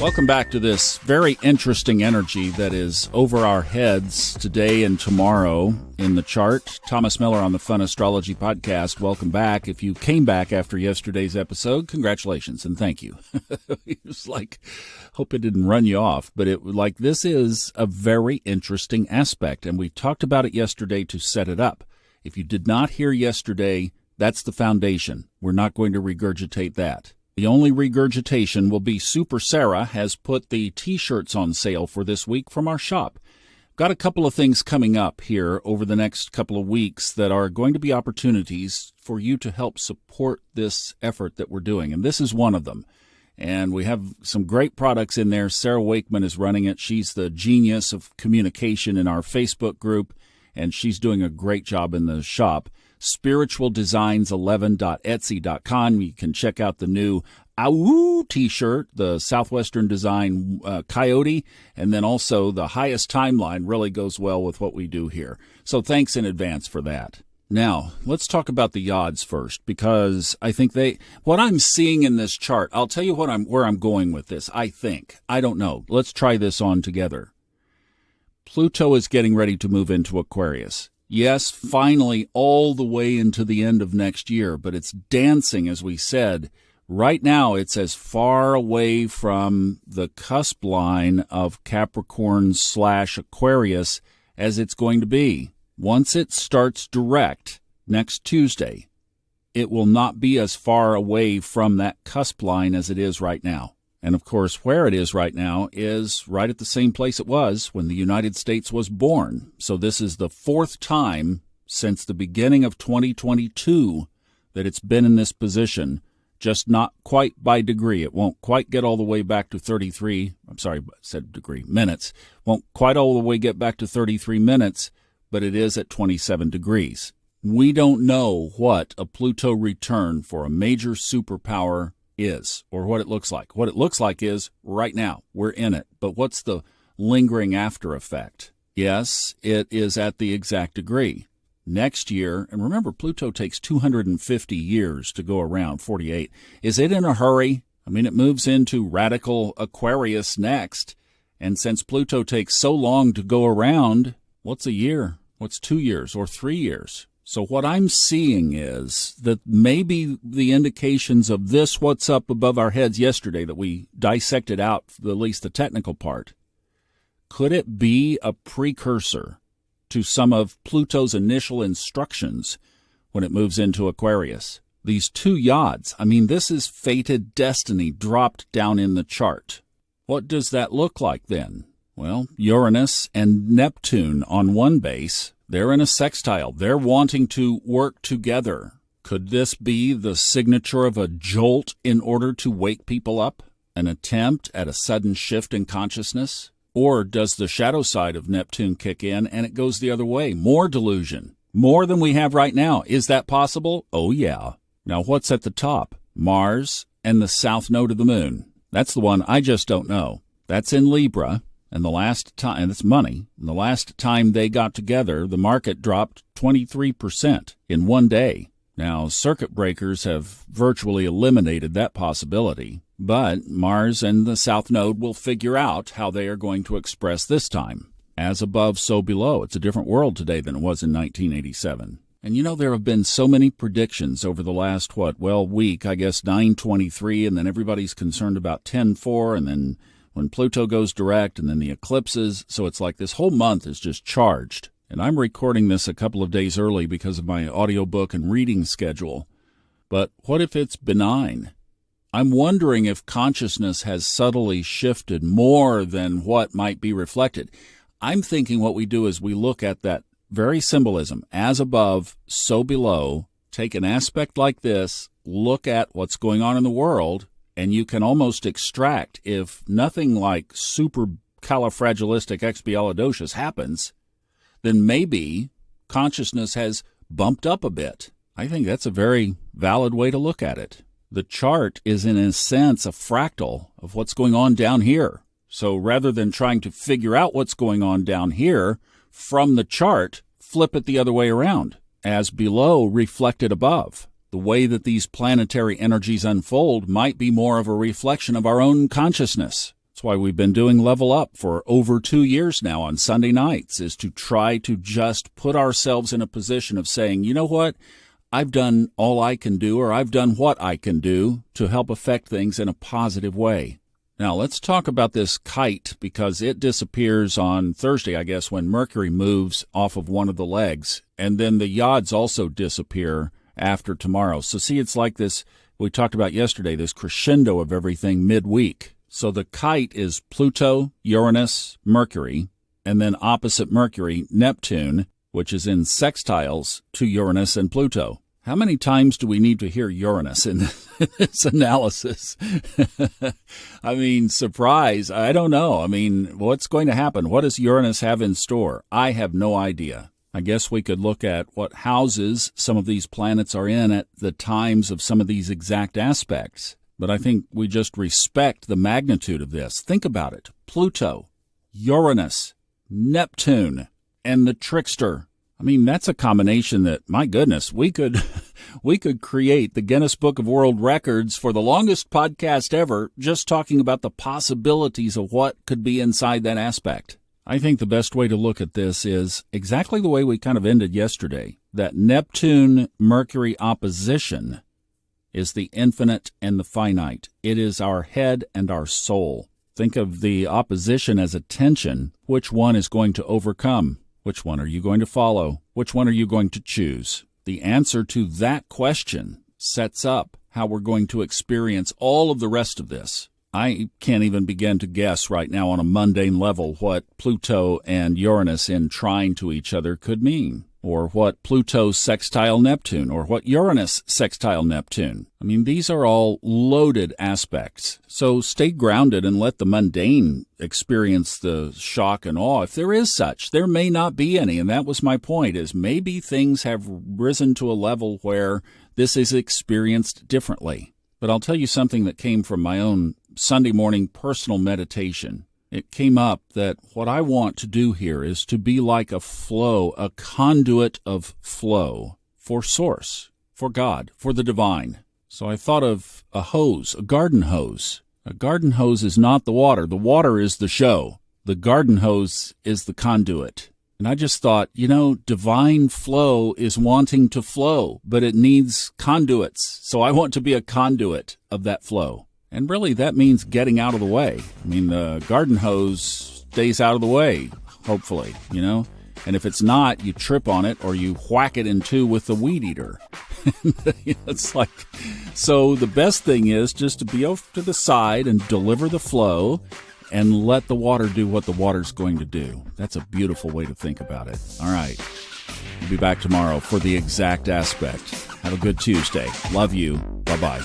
Welcome back to this very interesting energy that is over our heads today and tomorrow in the chart. Thomas Miller on the Fun Astrology Podcast. Welcome back. If you came back after yesterday's episode, congratulations and thank you. It was like, hope it didn't run you off, but this is a very interesting aspect, and we talked about it yesterday to set it up. If you did not hear yesterday, that's the foundation. We're not going to regurgitate that. The only regurgitation will be Super Sarah has put the T-shirts on sale for this week from our shop. Got a couple of things coming up here over the next couple of weeks that are going to be opportunities for you to help support this effort that we're doing, and this is one of them. And we have some great products in there. Sarah Wakeman is running it. She's the genius of communication in our Facebook group, and she's doing a great job in the shop. spiritualdesigns11.etsy.com. You can check out the new AU t-shirt, the Southwestern Design Coyote, and then also the highest timeline really goes well with what we do here. So thanks in advance for that. Now, let's talk about the Yods first, because I think what I'm seeing in this chart, I'll tell you where I'm going with this, I think. I don't know. Let's try this on together. Pluto is getting ready to move into Aquarius. Yes, finally, all the way into the end of next year, but it's dancing, as we said. Right now, it's as far away from the cusp line of Capricorn/Aquarius as it's going to be. Once it starts direct next Tuesday, it will not be as far away from that cusp line as it is right now. And of course, where it is right now is right at the same place it was when the United States was born. So this is the fourth time since the beginning of 2022 that it's been in this position, just not quite by degree. It won't quite get all the way back to 33. I'm sorry, I said degree, minutes. Won't quite all the way get back to 33 minutes, but it is at 27 degrees. We don't know what a Pluto return for a major superpower is, or what it looks like. What it looks like is right now we're in it, but what's the lingering after effect? Yes, it is at the exact degree. Next year, and remember Pluto takes 250 years to go around, 48. Is it in a hurry? I mean, it moves into radical Aquarius next, and since Pluto takes so long to go around, what's a year? What's 2 years or 3 years? So what I'm seeing is that maybe the indications of this, what's up above our heads yesterday that we dissected out, at least the technical part, could it be a precursor to some of Pluto's initial instructions when it moves into Aquarius? These two Yods, I mean, this is fated destiny dropped down in the chart. What does that look like then? Well, Uranus and Neptune on one base, they're in a sextile. They're wanting to work together. Could this be the signature of a jolt in order to wake people up? An attempt at a sudden shift in consciousness? Or does the shadow side of Neptune kick in and it goes the other way? More delusion. More than we have right now. Is that possible? Oh, yeah. Now, what's at the top? Mars and the south node of the moon. That's the one I just don't know. That's in Libra. And the last time, and it's money, and the last time they got together, the market dropped 23% in one day. Now, circuit breakers have virtually eliminated that possibility, but Mars and the South Node will figure out how they are going to express this time. As above, so below. It's a different world today than it was in 1987. And you know, there have been so many predictions over the last, week, I guess 9/23, and then everybody's concerned about 10/4, and then when Pluto goes direct, and then the eclipses. So it's like this whole month is just charged. And I'm recording this a couple of days early because of my audiobook and reading schedule. But what if it's benign? I'm wondering if consciousness has subtly shifted more than what might be reflected. I'm thinking what we do is we look at that very symbolism, as above, so below, take an aspect like this, look at what's going on in the world, and you can almost extract, if nothing like supercalifragilisticexpialidocious happens, then maybe consciousness has bumped up a bit. I think that's a very valid way to look at it. The chart is, in a sense, a fractal of what's going on down here. So rather than trying to figure out what's going on down here from the chart, flip it the other way around, as below reflected above. The way that these planetary energies unfold might be more of a reflection of our own consciousness. That's why we've been doing Level Up for over 2 years now on Sunday nights, is to try to just put ourselves in a position of saying, you know what, I've done all I can do, or I've done what I can do to help affect things in a positive way. Now, let's talk about this Kite, because it disappears on Thursday, I guess, when Mercury moves off of one of the legs. And then the Yods also disappear after tomorrow. So see, it's like this, we talked about yesterday, this crescendo of everything midweek. So the Kite is Pluto, Uranus, Mercury, and then opposite Mercury, Neptune, which is in sextiles to Uranus and Pluto. How many times do we need to hear Uranus in this analysis? I mean, surprise, I don't know. I mean, what's going to happen? What does Uranus have in store? I have no idea. I guess we could look at what houses some of these planets are in at the times of some of these exact aspects. But I think we just respect the magnitude of this. Think about it. Pluto, Uranus, Neptune, and the trickster. I mean, that's a combination that, my goodness, we could create the Guinness Book of World Records for the longest podcast ever, just talking about the possibilities of what could be inside that aspect. I think the best way to look at this is exactly the way we kind of ended yesterday, that Neptune-Mercury opposition is the infinite and the finite. It is our head and our soul. Think of the opposition as a tension. Which one is going to overcome? Which one are you going to follow? Which one are you going to choose? The answer to that question sets up how we're going to experience all of the rest of this. I can't even begin to guess right now on a mundane level what Pluto and Uranus in trine to each other could mean, or what Pluto sextile Neptune, or what Uranus sextile Neptune. I mean, these are all loaded aspects. So stay grounded and let the mundane experience the shock and awe. If there is such, there may not be any. And that was my point, is maybe things have risen to a level where this is experienced differently. But I'll tell you something that came from my own Sunday morning personal meditation. It came up that what I want to do here is to be like a flow, a conduit of flow for Source, for God, for the divine. So I thought of a hose, a garden hose. A garden hose is not the water is the show. The garden hose is the conduit. And I just thought, divine flow is wanting to flow, but it needs conduits. So I want to be a conduit of that flow. And really, that means getting out of the way. I mean, the garden hose stays out of the way, hopefully, And if it's not, you trip on it or you whack it in two with the weed eater. It's like, so the best thing is just to be off to the side and deliver the flow and let the water do what the water's going to do. That's a beautiful way to think about it. All right. We'll be back tomorrow for the exact aspect. Have a good Tuesday. Love you. Bye-bye.